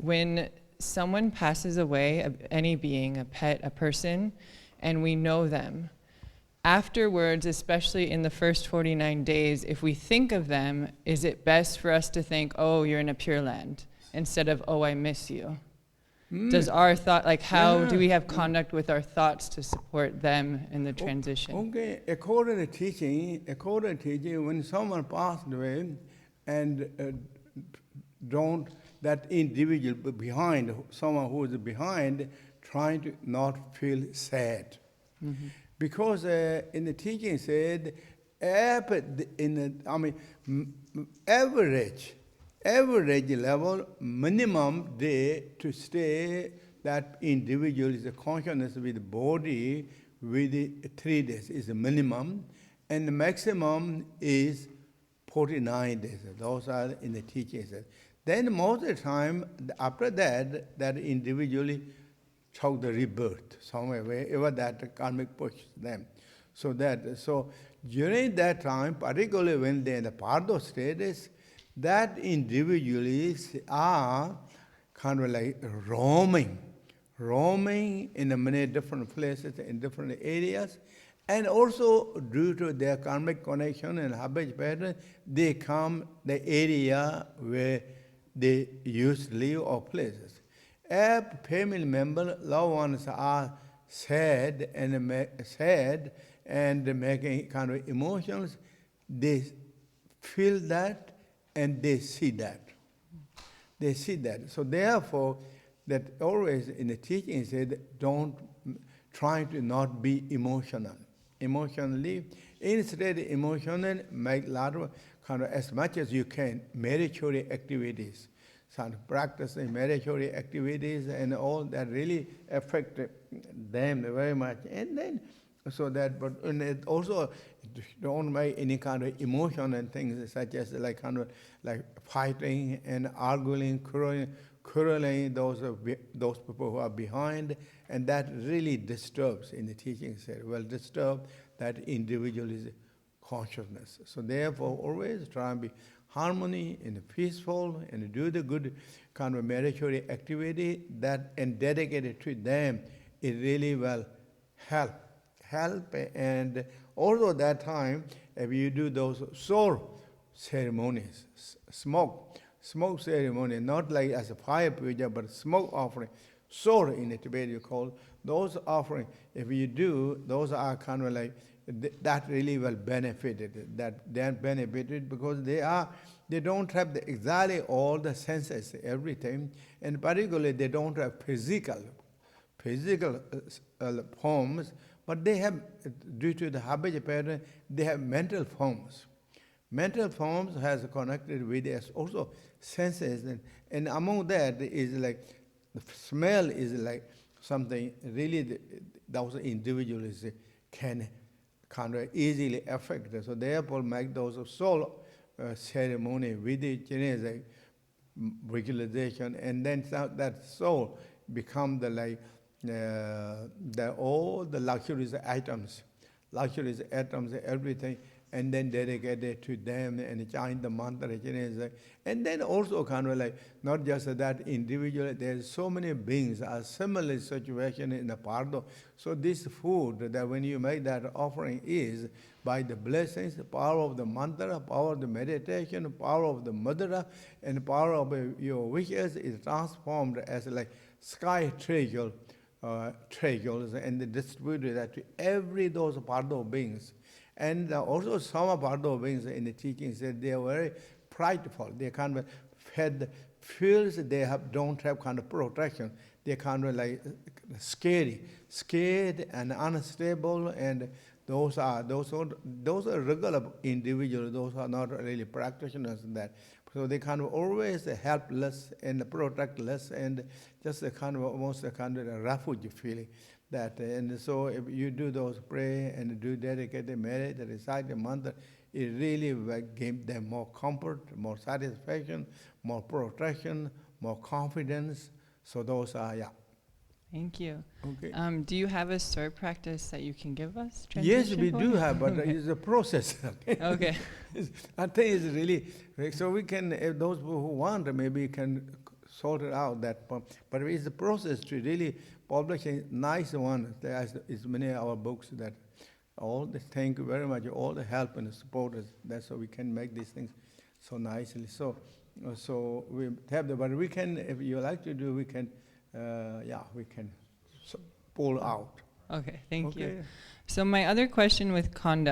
when someone passes away, any being, a pet, a person, and we know them, afterwards, especially in the first 49 days, if we think of them, is it best for us to think, oh, you're in a Pure Land, instead of, oh, I miss you? Does our thought, like how do we have conduct with our thoughts to support them in the transition? Okay, according to teaching, when someone passed away and don't, that individual behind, someone who is behind, trying to not feel sad. Mm-hmm. Because in the teaching said, average level, minimum day to stay, that individual is a consciousness with the body with 3 days is the minimum, and the maximum is 49 days. Those are in the teachings. Then most of the time, after that, that individually took the rebirth somewhere, wherever that karmic pushes them. So during that time, particularly when they're in the Bardo status, that individuals are kind of like roaming in many different places, in different areas, and also due to their karmic connection and habit pattern, they come the area where they used to live or places. If family members, loved ones are sad and making kind of emotions, they feel that and they see that. They see that. So therefore, that always in the teaching said, don't try to not be emotionally. Instead, emotional, make a lot of kind of as much as you can, meritorious activities. So practicing meritorious activities and all that really affect them very much. And then, so that, but and it also don't make any kind of emotion and things such as like kind of like fighting and arguing, quarreling those people who are behind, and that really disturbs in the teaching said, well, disturb that individual's consciousness. So therefore, always try and be harmony and peaceful and do the good kind of meritorious activity that and dedicate it to them. It really will help. And also that time, if you do those soul ceremonies, smoke ceremony, not like as a fire puja, but smoke offering, soul in the Tibet you call, those offering, if you do, those are kind of like, that really will benefit it, that they are benefited because they don't have exactly all the senses, everything, and particularly they don't have physical forms, but they have, due to the habit pattern, they have mental forms. Mental forms has connected with us also senses, and among that is like, the smell is like something really those individuals can kind of easily affect. So therefore make those soul ceremony with the genetic visualization, and then that soul become the like all the luxurious items, everything, and then dedicated to them and chant the mantra, and then also kind of like not just that individual. There's so many beings are similar situation in the Bardo. So this food that when you make that offering is by the blessings, the power of the mantra, power of the meditation, power of the mudra, and power of your wishes is transformed as like sky treasures, and they distributed that to every those Bardo beings. And also some Bardo beings in the teaching said they are very prideful. They kind of feels they don't have kind of protection. They kind of like scared and unstable, and those are regular individuals. Those are not really practitioners in that. So they kind of always helpless and protectless, and just a kind of almost a kind of a refuge feeling. That and so if you do those pray and do dedicated merit, recite the mantra, it really will give them more comfort, more satisfaction, more protection, more confidence. So those are Thank you. Okay. Do you have a SIR practice that you can give us? Yes, we do have, but it's a process. Okay. I think it's really, so we can, if those who want, maybe can sorted out that. But it's a process to really publish a nice one. There is many of our books that thank you very much, all the help and the support. That's how we can make these things so nicely. So we have but we can, if you like to do, we can, we can pull out. Okay, thank you. So my other question with Khanda